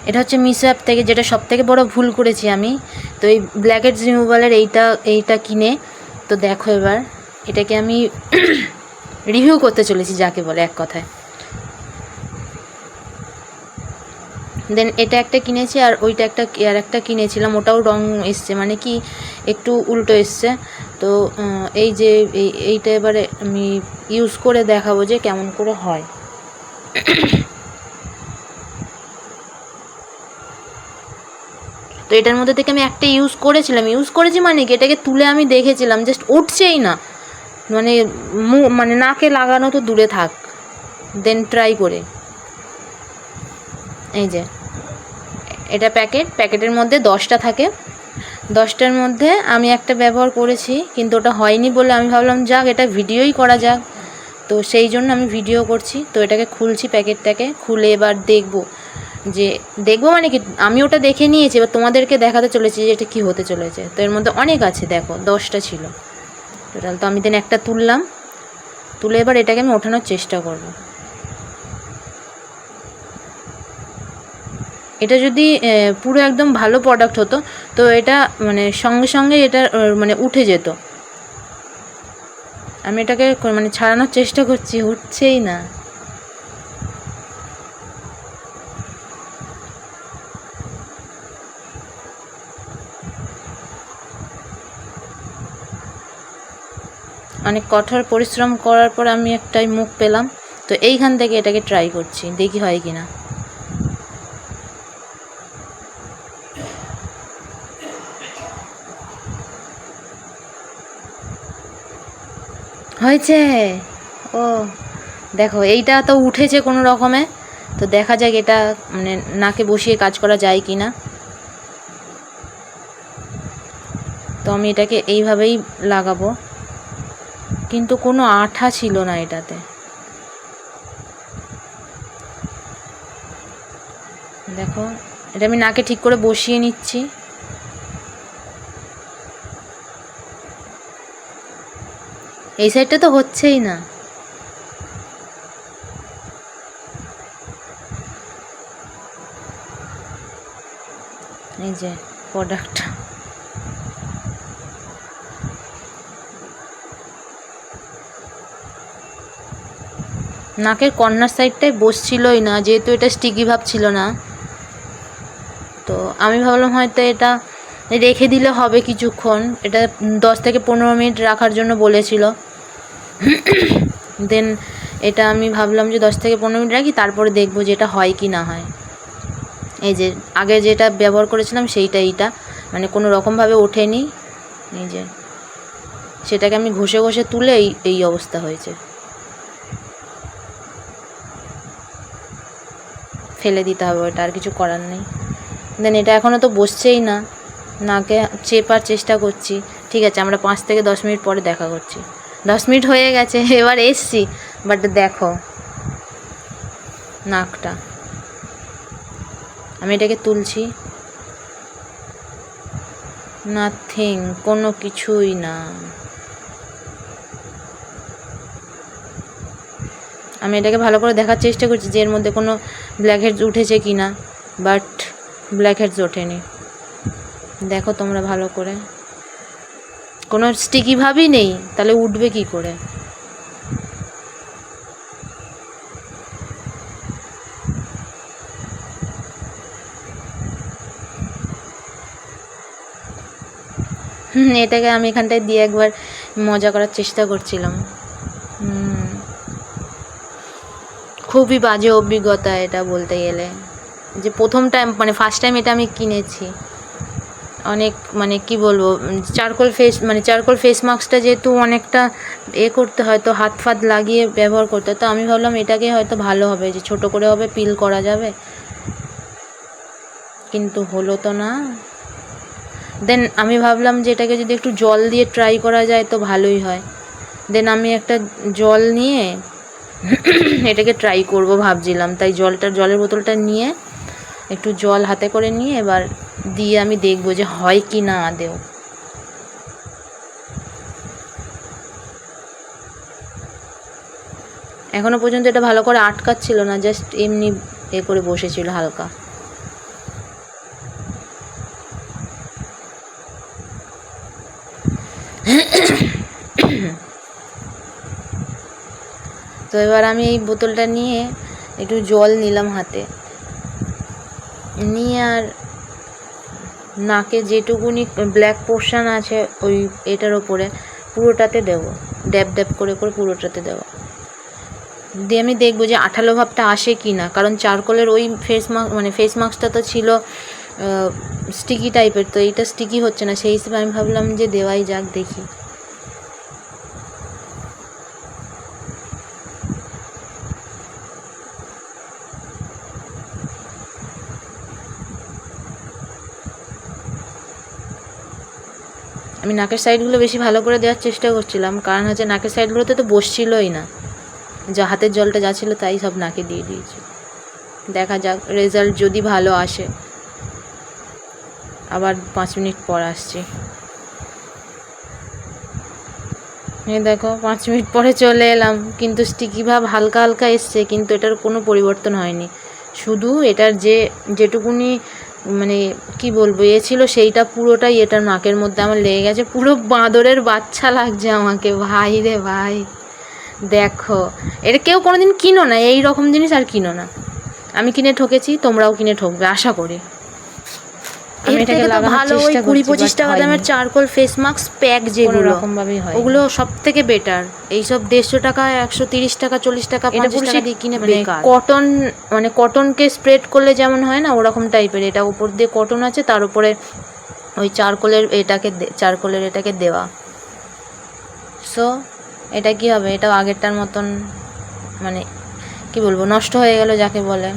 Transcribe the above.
এটা হচ্ছে মিশো অ্যাপ থেকে, যেটা সবথেকে বড় ভুল করেছি আমি। তো এই ব্ল্যাকহেডস রিমুভালের এইটা কিনে, তো দেখো এবার এটাকে আমি রিভিউ করতে চলেছি যাকে বলে এক কথায়। দেন এটা একটা কিনেছি, আর ওইটা একটা কিনেছিলাম, ওটাও রং এসছে, মানে কি একটু উল্টো এসছে। তো এই যে এইটা এবারে আমি ইউজ করে দেখাবো যে কেমন করে হয়। তো এটার মধ্যে থেকে আমি একটা ইউজ করেছি মানে কি এটাকে তুলে আমি দেখেছিলাম, জাস্ট উঠছেই না, মানে নাকে লাগানো তো দূরে থাক। দেন ট্রাই করে এই যে এটা প্যাকেটের মধ্যে 10টা থাকে, 10টার মধ্যে আমি একটা ব্যবহার করেছি, কিন্তু ওটা হয়নি বলে আমি ভাবলাম যাক এটা ভিডিওই করা যাক, তো সেই জন্য আমি ভিডিও করছি। তো এটাকে খুলছি, প্যাকেটটাকে খুলে এবার দেখবো মানে কি আমি ওটা দেখে নিয়েছি, এবার তোমাদেরকে দেখাতে চলেছি যে এটা কী হতে চলেছে। তো এর মধ্যে অনেক আছে, দেখো 10টা ছিল টোটাল। তো আমি দেন একটা তুলে এবার এটাকে আমি ওঠানোর চেষ্টা করব। এটা যদি পুরো একদম ভালো প্রোডাক্ট হতো তো এটা মানে সঙ্গে সঙ্গে এটা মানে উঠে যেত। আমি এটাকে মানে ছাড়ানোর চেষ্টা করছি, উঠছেই না। অনেক কঠোর পরিশ্রম করার পর আমি একটাই মুখ পেলাম। তো এইখান থেকে এটাকে ট্রাই করছি, দেখি হয় কি না। হয়েছে। ও দেখো এইটা তো উঠেছে কোনো রকমে। তো দেখা যাক এটা মানে নাকে বসিয়ে কাজ করা যায় কি না। তো আমি এটাকে এইভাবেই লাগাবো, কিন্তু কোনো আঠা ছিল না এটাতে। দেখো এটা আমি নাকে ঠিক করে বসিয়ে নিচ্ছি। এই সাইডটা তো হচ্ছেই না। এই যে প্রোডাক্টটা, নাকের কর্নার সাইডটায় বসছিলই না, যেহেতু এটা স্টিকি ভাব ছিল না। তো আমি ভাবলাম হয়তো এটা রেখে দিলে হবে কিছুক্ষণ, এটা 10 থেকে 15 মিনিট রাখার জন্য বলেছিল। দেন এটা আমি ভাবলাম যে 10 থেকে 15 মিনিট রাখি, তারপরে দেখবো যে এটা হয় কি না হয়। এই যে আগে যেটা ব্যবহার করেছিলাম এইটা মানে কোনো রকমভাবে ওঠেনি। এই যে সেটাকে আমি ঘষে ঘষে তুলে এই অবস্থা হয়েছে। ফেলে দিতে হবে ওটা, আর কিছু করার নেই। দেন এটা এখনও তো বসছেই না, নাকে চেপার চেষ্টা করছি। ঠিক আছে, আমরা 5 থেকে 10 মিনিট পরে দেখা করছি। 10 মিনিট হয়ে গেছে, এবার এসছি। বাট দেখো নাকটা, আমি এটাকে তুলছি, নাথিং, কোনো কিছুই না। আমি এটাকে ভালো করে দেখার চেষ্টা করছি যে এর মধ্যে কোনো ব্ল্যাকহেডস উঠেছে কি না, বাট ব্ল্যাকহেডস ওঠেনি। দেখো তোমরা ভালো করে, কোনো স্টিকি ভাবই নেই, তাহলে উঠবে কি করে? এটাকে আমি এখানটায় দিয়ে একবার মজা করার চেষ্টা করছিলাম। খুবই বাজে অভিজ্ঞতা এটা বলতে গেলে, যে প্রথম টাইম মানে ফার্স্ট টাইম এটা আমি কিনেছি। অনেক মানে কি বলবো, চারকোল ফেস মাস্কটা যেহেতু অনেকটা করতে হয়, তো হাত ফাত লাগিয়ে ব্যবহার করতে হয়। তো আমি ভাবলাম এটাকে হয়তো ভালো হবে, যে ছোট করে হবে, পিল করা যাবে, কিন্তু হলো তো না। দেন আমি ভাবলাম যে এটাকে যদি একটু জল দিয়ে ট্রাই করা যায় তো ভালোই হয়। দেন আমি একটা জল নিয়ে এটাকে ট্রাই করব ভাবছিলাম, তাই জলের বোতলটা নিয়ে একটু জল হাতে করে নিয়ে এবার দিয়ে আমি দেখবো যে হয় কি না আদেও। এখনো পর্যন্ত এটা ভালো করে আটকাচ্ছিল না, জাস্ট এমনি করে বসেছিল হালকা। তো এবার আমি এই বোতলটা নিয়ে একটু জল নিলাম হাতে, নিয়ে আর নাকে যেটুকুনি ব্ল্যাক পোর্শন আছে ওই এটার ওপরে পুরোটাতে দেবো, ড্যাব ড্যাব করে করে পুরোটাতে দেবো। দিয়ে আমি দেখবো যে আঠালো ভাবটা আসে কি না, কারণ চারকোলের ওই ফেস মাস্কটা তো ছিল স্টিকি টাইপের, তো এইটা স্টিকি হচ্ছে না, সেই হিসেবে আমি ভাবলাম যে দেওয়াই যাক, দেখি। আমি নাকের সাইডগুলো বেশি ভালো করে দেওয়ার চেষ্টা করছিলাম, কারণ হচ্ছে নাকের সাইডগুলোতে তো বসছিলই না, যা হাতের জলটা যা ছিল তাই সব নাকে দিয়ে দিয়েছি। দেখা যাক রেজাল্ট যদি ভালো আসে। আবার 5 মিনিট পর আসছি। এই দেখো 5 মিনিট পরে চলে এলাম, কিন্তু স্টিকি ভাব হালকা হালকা এসছে, কিন্তু এটার কোনো পরিবর্তন হয়নি। শুধু এটার যেটুকুনি মানে কি বলবো ছিল সেইটা পুরোটাই এটার নাকের মধ্যে আমার লেগে গেছে। পুরো বাঁদরের বাচ্চা লাগছে আমাকে, ভাই রে ভাই। দেখো এটা কেউ কোনোদিন কিনো না, এই রকম জিনিস আর কিনো না। আমি কিনে ঠকেছি, তোমরাও কিনে ঠকবে আশা করি। আমি এটাকে ভালো ওই 20-25 টাকা দামের চারকোল ফেস মাস্ক প্যাক যেগুলো রকমভাবেই হয়, ওগুলো সব থেকে বেটার। এইসব 150 টাকা, 130 টাকা, 40 টাকা, 50 টাকা দিয়ে কিনে বেকার। কটন মানে কটনকে স্প্রেড করলে যেমন হয় না, ওরকম টাইপের। এটা উপর দিয়ে কটন আছে, তার উপরে ওই চারকোলের এটাকে দেওয়া। সো এটা কি হবে, এটাও আগেরটার মতন মানে কি বলবো, নষ্ট হয়ে গেল যাকে বলে।